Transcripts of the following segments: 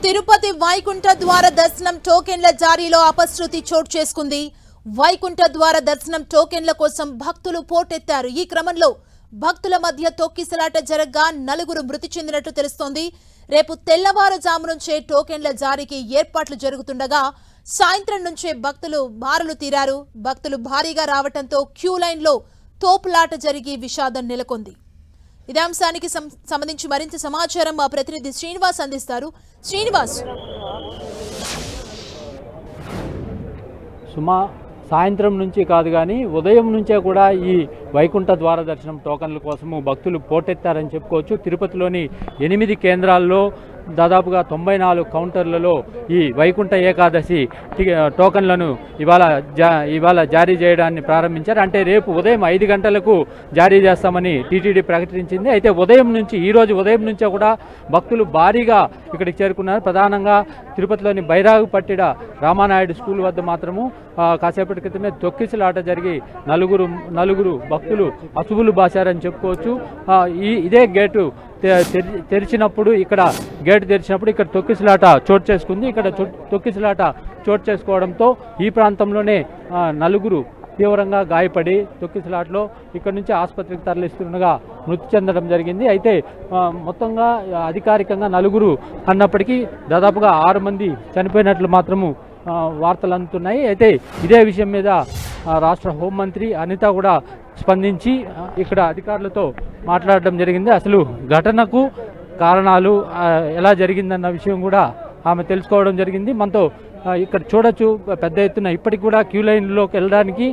తిరుపతి వైకుంఠ ద్వార దర్శనం టోకెన్ల జారీలో అపశృతి చోటు చేసుకుంది. వైకుంఠ ద్వార దర్శనం టోకెన్ల కోసం భక్తులు పోటెత్తారు. ఈ క్రమంలో భక్తుల మధ్య తొక్కిసలాట జరగ్గా 4 మృతి చెందినట్లు తెలుస్తోంది. రేపు తెల్లవారుజాము నుంచే టోకెన్ల జారీకి ఏర్పాట్లు జరుగుతుండగా సాయంత్రం నుంచే భక్తులు బారులు తీరారు. భక్తులు భారీగా రావడంతో క్యూ లైన్లో తోపులాట జరిగి విషాదం నెలకొంది. ఇదే అంశానికి సంబంధించి మరింత సమాచారం మా ప్రతినిధి శ్రీనివాస్ అందిస్తారు. శ్రీనివాస్, సుమా సాయంత్రం నుంచి కాదు కానీ ఉదయం నుంచే కూడా ఈ వైకుంఠ ద్వార దర్శనం టోకన్ల కోసము భక్తులు పోటెత్తారని చెప్పుకోవచ్చు. తిరుపతిలోని 8 కేంద్రాల్లో దాదాపుగా 94 కౌంటర్లలో ఈ వైకుంఠ ఏకాదశి టోకన్లను ఇవాళ జారీ చేయడాన్ని ప్రారంభించారు. అంటే రేపు ఉదయం 5 గంటలకు జారీ చేస్తామని టీటీడీ ప్రకటించింది. అయితే ఈరోజు ఉదయం నుంచే కూడా భక్తులు భారీగా ఇక్కడికి చేరుకున్నారు. ప్రధానంగా తిరుపతిలోని బైరాగుపట్టిడ రామానాయుడు స్కూల్ వద్ద మాత్రము కాసేపటి క్రితమే తొక్కిసలాట జరిగి నలుగురు భక్తులు అసువులు బాశారని చెప్పుకోవచ్చు. ఇదే గేటు తెరిచినప్పుడు ఇక్కడ తొక్కిసలాట చోటు చేసుకుంది. ఇక్కడ తొక్కిసలాట చోటు చేసుకోవడంతో ఈ ప్రాంతంలోనే 4 తీవ్రంగా గాయపడి తొక్కిసలాటలో ఇక్కడ నుంచి ఆసుపత్రికి తరలిస్తుండగా మృతి చెందడం జరిగింది. అయితే మొత్తంగా అధికారికంగా 4 అన్నప్పటికీ దాదాపుగా 6 మంది చనిపోయినట్లు మాత్రము వార్తలు అందుతున్నాయి. అయితే ఇదే విషయం మీద రాష్ట్ర హోంమంత్రి అనిత కూడా స్పందించి ఇక్కడ అధికారులతో మాట్లాడడం జరిగింది. అసలు ఘటనకు కారణాలు ఎలా జరిగిందన్న విషయం కూడా ఆమె తెలుసుకోవడం జరిగింది. మనతో ఇక్కడ చూడొచ్చు, పెద్ద ఎత్తున ఇప్పటికి కూడా క్యూ లైన్లోకి వెళ్ళడానికి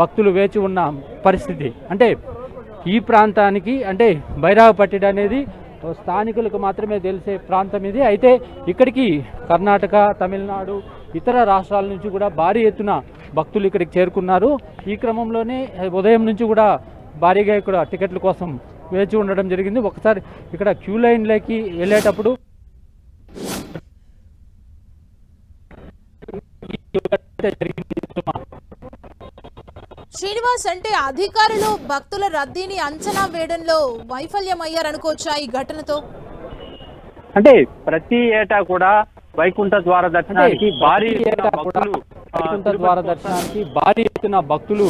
భక్తులు వేచి ఉన్న పరిస్థితి. అంటే ఈ ప్రాంతానికి అంటే బైరాగపట్టిడ అనేది స్థానికులకు మాత్రమే తెలిసే ప్రాంతం ఇది. అయితే ఇక్కడికి కర్ణాటక, తమిళనాడు, ఇతర రాష్ట్రాల నుంచి కూడా భారీ ఎత్తున భక్తులు ఇక్కడికి చేరుకున్నారు. ఈ క్రమంలోనే ఉదయం నుంచి కూడా భారీగా ఇక్కడ టికెట్ల కోసం వేచి ఉండడం జరిగింది. ఒకసారి ఇక్కడ క్యూ లైన్లోకి వెళ్ళేటప్పుడు శ్రీనివాస్, అంటే అధికారులు భక్తుల రద్దీని అంచనా వేయడంలో వైఫల్యం అయ్యారనుకోవచ్చా ఈ ఘటనతో? అంటే ప్రతి ఏటా కూడా వైకుంఠ ద్వార దర్శనానికి భారీ ఎత్తున భక్తులు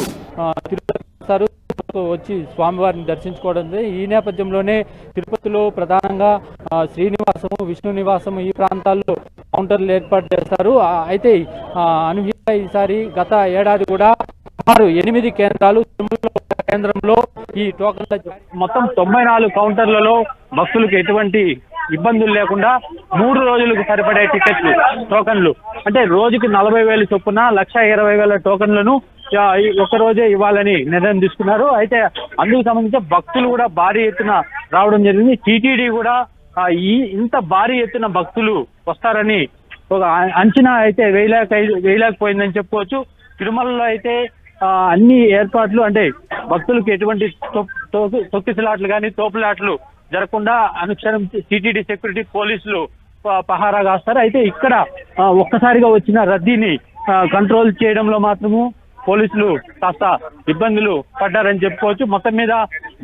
తిరుపతి వచ్చి స్వామివారిని దర్శించుకోవడం. ఈ నేపథ్యంలోనే తిరుపతిలో ప్రధానంగా శ్రీనివాసము, విష్ణు నివాసము ఈ ప్రాంతాల్లో కౌంటర్లు ఏర్పాటు చేస్తారు. అయితే అనూహ్యంగా ఈసారి గత ఏడాది కూడా 8 కేంద్రాలు, కేంద్రంలో ఈ టోకన్ల మొత్తం 94 కౌంటర్లలో భక్తులకు ఎటువంటి ఇబ్బందులు లేకుండా 3 రోజులకు సరిపడే టోకన్లు అంటే రోజుకి 40,000 చొప్పున 1,20,000 టోకన్లను ఒక రోజే ఇవ్వాలని నిర్ణయం తీసుకున్నారు. అయితే అందుకు సంబంధించి భక్తులు కూడా భారీ ఎత్తున రావడం జరిగింది. టీటీడీ కూడా ఇంత భారీ ఎత్తున భక్తులు వస్తారని ఒక అంచనా అయితే వేయలేకపోయిందని చెప్పుకోవచ్చు. తిరుమలలో అయితే అన్ని ఏర్పాట్లు అంటే భక్తులకు ఎటువంటి తొక్కిసలాట్లు కానీ తోపులాట్లు జరగకుండా అనుక్షణం టీటీడీ సెక్యూరిటీ పోలీసులు పహారా కాస్తారు. అయితే ఇక్కడ ఒక్కసారిగా వచ్చిన రద్దీని కంట్రోల్ చేయడంలో మాత్రము పోలీసులు కాస్త ఇబ్బందులు పడ్డారని చెప్పుకోవచ్చు. మొత్తం మీద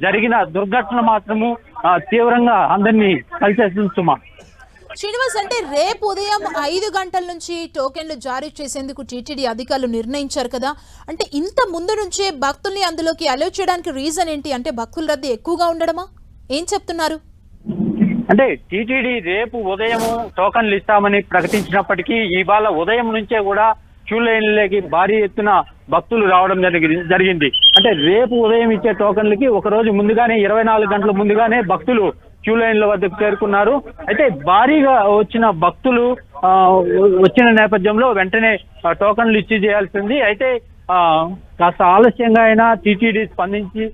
జరిగిన దుర్ఘటన మాత్రము తీవ్రంగా అందరినీ కలిసేస్తుంది. సుమా, శ్రీనివాస్, అంటే రేపు ఉదయం 5 గంటల నుంచి టోకెన్లు జారీ చేసేందుకు టీటీడీ అధికారులు నిర్ణయించారు కదా. అంటే ఇంత ముందు నుంచే భక్తుల్ని అందులోకి అలౌ చేయడానికి రీజన్ ఏంటి? అంటే భక్తుల రద్దీ ఎక్కువగా ఉండడమా? ఏం చెప్తున్నారు? అంటే టీటీడీ రేపు ఉదయం టోకన్లు ఇస్తామని ప్రకటించినప్పటికీ ఇవాళ ఉదయం నుంచే కూడా క్యూ లైన్లకి భారీ ఎత్తున భక్తులు రావడం జరిగింది. అంటే రేపు ఉదయం ఇచ్చే టోకన్లకి ఒక రోజు ముందుగానే 24 గంటల ముందుగానే భక్తులు క్యూ లైన్ల వద్దకు చేరుకున్నారు. అయితే భారీగా వచ్చిన భక్తులు వచ్చిన నేపథ్యంలో వెంటనే టోకన్లు ఇచ్చి చేయాల్సింది. అయితే కాస్త ఆలస్యంగా అయినా టీటీడీ స్పందించి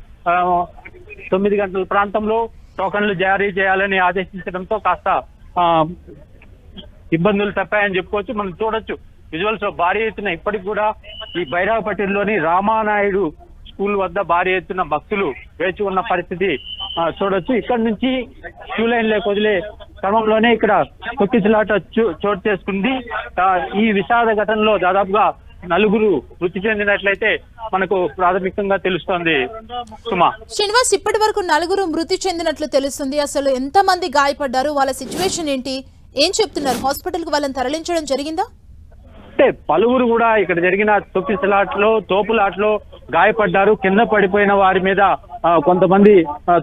9 గంటల ప్రాంతంలో టోకన్లు జారీ చేయాలని ఆదేశించడంతో కాస్త ఇబ్బందులు తప్పాయని చెప్పుకోవచ్చు. మనం చూడొచ్చు విజువల్స్ లో భారీ ఎత్తున ఇప్పటికి కూడా ఈ బైరాగపట్టిలోని రామానాయుడు స్కూల్ వద్ద భారీ ఎత్తున భక్తులు వేచి ఉన్న పరిస్థితి చూడొచ్చు. ఇక్కడ నుంచి క్యూ లైన్ లేక వదిలే క్రమంలోనే ఇక్కడ తొక్కిసలాట చోటు చేసుకుంది. ఈ విషాద ఘటనలో దాదాపుగా 4 మృతి చెందినట్లయితే మనకు ప్రాథమికంగా తెలుస్తోంది. సుమా, శ్రీనివాస్, ఇప్పటి వరకు 4 మృతి చెందినట్లు తెలుస్తుంది. అసలు ఎంత మంది గాయపడ్డారు? వాళ్ళ సిచ్యువేషన్ ఏంటి? ఏం చెప్తున్నారు? హాస్పిటల్కి వాళ్ళని తరలించడం జరిగిందా? అంటే పలువురు కూడా ఇక్కడ జరిగిన తోపులాట్లో గాయపడ్డారు. కింద పడిపోయిన వారి మీద కొంతమంది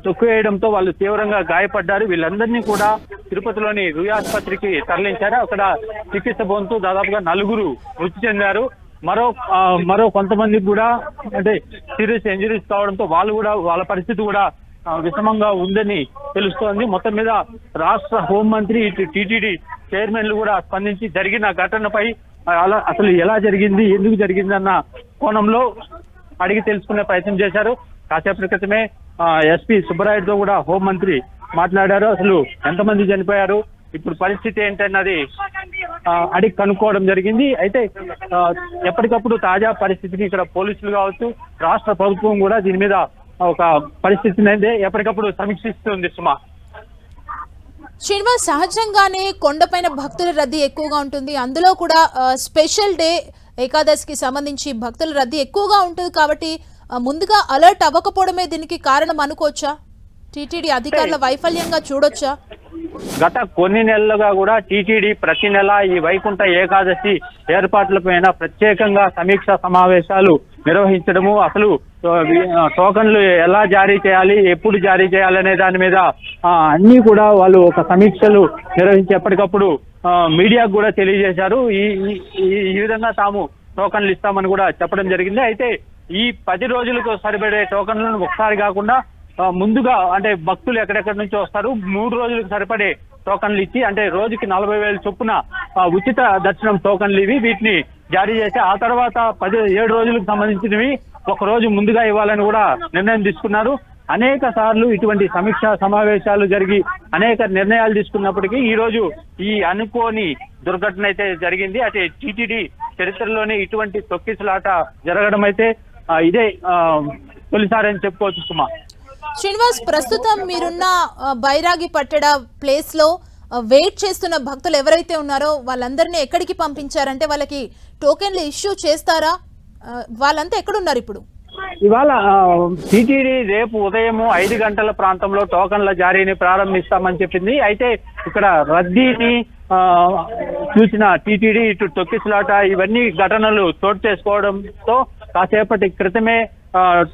తొక్కివేయడంతో వాళ్ళు తీవ్రంగా గాయపడ్డారు. వీళ్ళందరినీ కూడా తిరుపతిలోని రుయ్ ఆసుపత్రికి తరలించారు. అక్కడ చికిత్స పొందుతూ దాదాపుగా 4 మృతి చెందారు. మరో కొంతమందికి కూడా అంటే సీరియస్ ఇంజరీస్ కావడంతో వాళ్ళ పరిస్థితి కూడా విషమంగా ఉందని తెలుస్తోంది. మొత్తం మీద రాష్ట్ర హోంమంత్రి ఇటు టీటీడీ చైర్మన్లు కూడా స్పందించి జరిగిన ఘటనపై అసలు ఎలా జరిగింది, ఎందుకు జరిగింది అన్న కోణంలో అడిగి తెలుసుకునే ప్రయత్నం చేశారు. కాసేపటి క్రితమే ఎస్పీ సుబ్బరాయుడుతో కూడా హోంమంత్రి మాట్లాడారు. అసలు ఎంతమంది చనిపోయారు, ఇప్పుడు పరిస్థితి ఏంటన్నది అడిగి కనుక్కోవడం జరిగింది. అయితే ఎప్పటికప్పుడు తాజా పరిస్థితిని ఇక్కడ పోలీసులు కావచ్చు, రాష్ట్ర ప్రభుత్వం కూడా దీని మీద ఒక పరిస్థితిని అయితే ఎప్పటికప్పుడు సమీక్షిస్తుంది. సుమా, శ్రీనివాస్, సహజంగానే కొండపైన భక్తుల రద్దీ ఎక్కువగా ఉంటుంది. అందులో కూడా స్పెషల్ డే ఏకాదశికి సంబంధించి భక్తుల రద్దీ ఎక్కువగా ఉంటుంది కాబట్టి ముందుగా అలర్ట్ అవ్వకపోవడమే దీనికి కారణం అనుకోవచ్చా? టీటీడీ అధికారుల వైఫల్యంగా చూడొచ్చా? గత కొన్ని నెలలుగా కూడా టీటీడీ ప్రతి నెల ఈ వైకుంఠ ఏకాదశి ఏర్పాట్లపైన ప్రత్యేకంగా సమీక్షా సమావేశాలు నిర్వహించడము, అసలు టోకన్లు ఎలా జారీ చేయాలి, ఎప్పుడు జారీ చేయాలనే దాని మీద అన్ని కూడా వాళ్ళు ఒక సమీక్షలు నిర్వహించి ఎప్పటికప్పుడు మీడియాకు కూడా తెలియజేశారు. ఈ విధంగా తాము టోకన్లు ఇస్తామని కూడా చెప్పడం జరిగింది. అయితే ఈ 10 రోజులకు సరిపడే టోకన్లను ఒకసారి కాకుండా ముందుగా అంటే భక్తులు ఎక్కడెక్కడి నుంచి వస్తారు 3 రోజులకు సరిపడే టోకన్లు ఇచ్చి అంటే రోజుకి 40,000 చొప్పున ఉచిత దర్శనం టోకన్లు ఇవి వీటిని జారీ చేసి ఆ తర్వాత 7 రోజులకు సంబంధించినవి ఒక రోజు ముందుగా ఇవ్వాలని కూడా నిర్ణయం తీసుకున్నారు. అనేక సార్లు ఇటువంటి సమీక్షా సమావేశాలు జరిగి అనేక నిర్ణయాలు తీసుకున్నప్పటికీ ఈ రోజు ఈ అనుకోని దుర్ఘటన అయితే జరిగింది. అయితే టీటీడీ చరిత్రలోనే ఇటువంటి తొక్కిసలాట జరగడం అయితే ఇదే తొలిసారని చెప్పుకోవచ్చు. సుమా, శ్రీనివాస్, ప్రస్తుతం మీరున్న బైరాగి పట్టడ ప్లేస్ లో వెయిట్ చేస్తున్న భక్తులు ఎవరైతే ఉన్నారో వాళ్ళందరినీ ఎక్కడికి పంపించారంటే వాళ్ళకి టోకెన్లు ఇష్యూ చేస్తారా? వాళ్ళంతా ఎక్కడున్నారు ఇప్పుడు? ఇవాళ టీటీడీ రేపు ఉదయం 5 గంటల ప్రాంతంలో టోకన్ల జారీని ప్రారంభిస్తామని చెప్పింది. అయితే ఇక్కడ రద్దీని చూసిన టీటీడీ ఇటు తొక్కిసలాట ఇవన్నీ ఘటనలు చోటు చేసుకోవడంతో కాసేపటి క్రితమే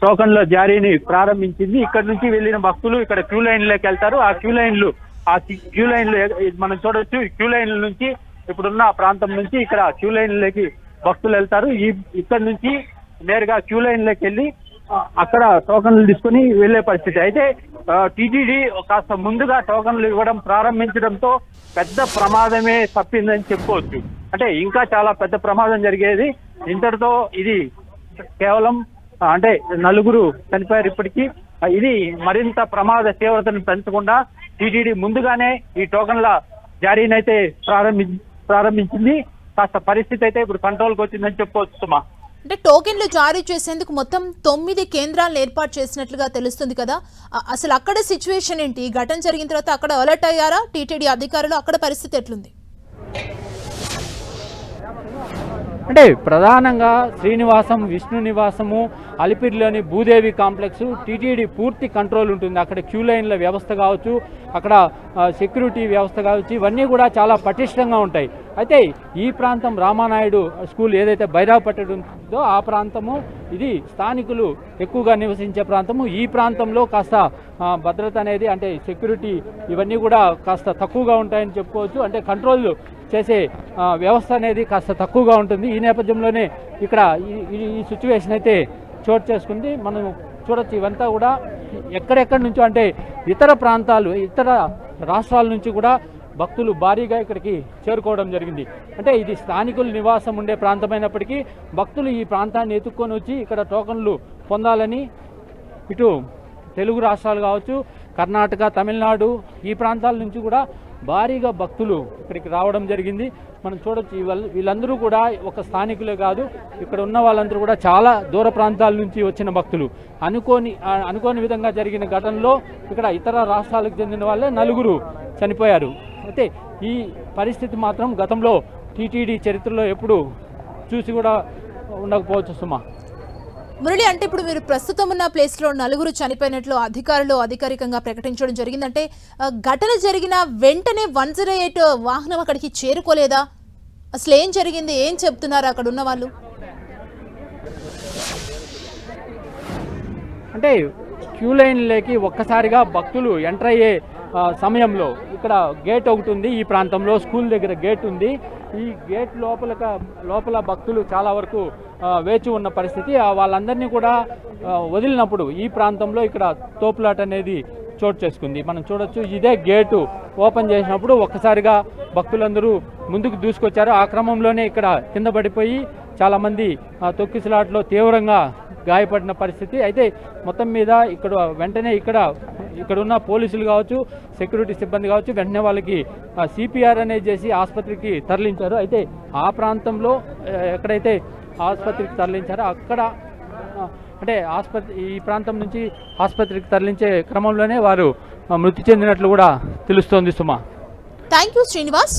టోకన్ల జారీని ప్రారంభించింది. ఇక్కడ నుంచి వెళ్లిన భక్తులు ఇక్కడ క్యూ లైన్లోకి వెళ్తారు. ఆ క్యూ లైన్లు మనం చూడొచ్చు. క్యూ లైన్ల నుంచి ఇప్పుడున్న ప్రాంతం నుంచి ఇక్కడ క్యూ లైన్లోకి భక్తులు వెళ్తారు. ఇక్కడ నుంచి నేరుగా క్యూ లైన్లోకి వెళ్ళి అక్కడ టోకన్లు తీసుకుని వెళ్లే పరిస్థితి. అయితే టీటీడీ కాస్త ముందుగా టోకన్లు ఇవ్వడం ప్రారంభించడంతో పెద్ద ప్రమాదమే తప్పిందని చెప్పుకోవచ్చు. అంటే ఇంకా చాలా పెద్ద ప్రమాదం జరిగేది. ఇంతటితో ఇది కేవలం అంటే 4 చనిపోయారు ఇప్పటికీ. ఇది మరింత ప్రమాద తీవ్రతను పెంచకుండా టీటీడీ ముందుగానే ఈ టోకన్ల జారీనైతే ప్రారంభించింది. కాస్త పరిస్థితి అయితే ఇప్పుడు కంట్రోల్కి వచ్చిందని చెప్పుకోవచ్చు. సుమా, అంటే టోకెన్లు జారీ చేసేందుకు మొత్తం 9 కేంద్రాలను ఏర్పాటు చేసినట్లుగా తెలుస్తుంది కదా. అసలు అక్కడ సిచ్యువేషన్ ఏంటి? ఈ ఘటన జరిగిన తర్వాత అక్కడ అలర్ట్ అయ్యారా టీటీడీ అధికారులు? అక్కడ పరిస్థితి ఎట్లుంది? అంటే ప్రధానంగా శ్రీనివాసం, విష్ణు నివాసము, అలిపిరిలోని భూదేవి కాంప్లెక్స్ టీటీడీ పూర్తి కంట్రోల్ ఉంటుంది. అక్కడ క్యూ లైన్ల వ్యవస్థ కావచ్చు, అక్కడ సెక్యూరిటీ వ్యవస్థ కావచ్చు, ఇవన్నీ కూడా చాలా పటిష్టంగా ఉంటాయి. అయితే ఈ ప్రాంతం రామానాయుడు స్కూల్ ఏదైతే బైరాపట్టెడు ఉందో ఆ ప్రాంతము ఇది స్థానికులు ఎక్కువగా నివసించే ప్రాంతము. ఈ ప్రాంతంలో కాస్త భద్రత అనేది అంటే సెక్యూరిటీ ఇవన్నీ కూడా కాస్త తక్కువగా ఉంటాయని చెప్పుకోవచ్చు. అంటే కంట్రోల్ చేసే వ్యవస్థ అనేది కాస్త తక్కువగా ఉంటుంది. ఈ నేపథ్యంలోనే ఇక్కడ ఈ సిచ్యువేషన్ అయితే చోటు చేసుకుంది. మనం చూడొచ్చు ఇవంతా కూడా ఎక్కడెక్కడి నుంచో అంటే ఇతర ప్రాంతాలు, ఇతర రాష్ట్రాల నుంచి కూడా భక్తులు భారీగా ఇక్కడికి చేరుకోవడం జరిగింది. అంటే ఇది స్థానికుల నివాసం ఉండే ప్రాంతమైనప్పటికీ భక్తులు ఈ ప్రాంతాన్ని ఎత్తుక్కొని వచ్చి ఇక్కడ టోకన్లు పొందాలని ఇటు తెలుగు రాష్ట్రాలు కావచ్చు, కర్ణాటక, తమిళనాడు ఈ ప్రాంతాల నుంచి కూడా భారీగా భక్తులు ఇక్కడికి రావడం జరిగింది. మనం చూడొచ్చు వీళ్ళందరూ కూడా ఒక స్థానికులే కాదు, ఇక్కడ ఉన్న వాళ్ళందరూ కూడా చాలా దూర ప్రాంతాల నుంచి వచ్చిన భక్తులు. అనుకోని విధంగా జరిగిన ఘటనలో ఇక్కడ ఇతర రాష్ట్రాలకు చెందిన వాళ్ళే 4 చనిపోయారు. అయితే ఈ పరిస్థితి మాత్రం గతంలో టీటీడీ చరిత్రలో ఎప్పుడు చూసి కూడా ఉండకపోవచ్చు. సుమా, మురళి, అంటే ఇప్పుడు మీరు ప్రస్తుతం ఉన్న ప్లేస్ లో నలుగురు చనిపోయినట్లు అధికారులు అధికారికంగా ప్రకటించడం జరిగిందంటే ఘటన జరిగిన వెంటనే 108 వాహనం అక్కడికి చేరుకోలేదా? అసలు ఏం జరిగింది, ఏం చెప్తున్నారు అక్కడ ఉన్న వాళ్ళు? అంటే క్యూ లైన్లోకి ఒక్కసారిగా భక్తులు ఎంటర్ అయ్యే సమయంలో ఇక్కడ గేట్ ఒకటి ఉంది, ఈ ప్రాంతంలో స్కూల్ దగ్గర గేట్ ఉంది. ఈ గేట్ లోపల భక్తులు చాలా వరకు వేచి ఉన్న పరిస్థితి. వాళ్ళందరినీ కూడా వదిలినప్పుడు ఈ ప్రాంతంలో ఇక్కడ తోపులాట అనేది చోటు చేసుకుంది. మనం చూడొచ్చు, ఇదే గేటు ఓపెన్ చేసినప్పుడు ఒక్కసారిగా భక్తులందరూ ముందుకు దూసుకొచ్చారు. ఆ క్రమంలోనే ఇక్కడ కింద పడిపోయి చాలామంది తొక్కిసలాట్లో తీవ్రంగా గాయపడిన పరిస్థితి. అయితే మొత్తం మీద వెంటనే ఇక్కడ ఉన్న పోలీసులు కావచ్చు, సెక్యూరిటీ సిబ్బంది కావచ్చు, వెంటనే వాళ్ళకి సిపిఆర్ అనేది చేసి ఆసుపత్రికి తరలించారు. అయితే ఆ ప్రాంతంలో ఎక్కడైతే ఆసుపత్రికి తరలించారో అక్కడ అంటే ఈ ప్రాంతం నుంచి ఆసుపత్రికి తరలించే క్రమంలోనే వారు మృతి చెందినట్లు కూడా తెలుస్తోంది. సుమా, థ్యాంక్ యూ శ్రీనివాస్.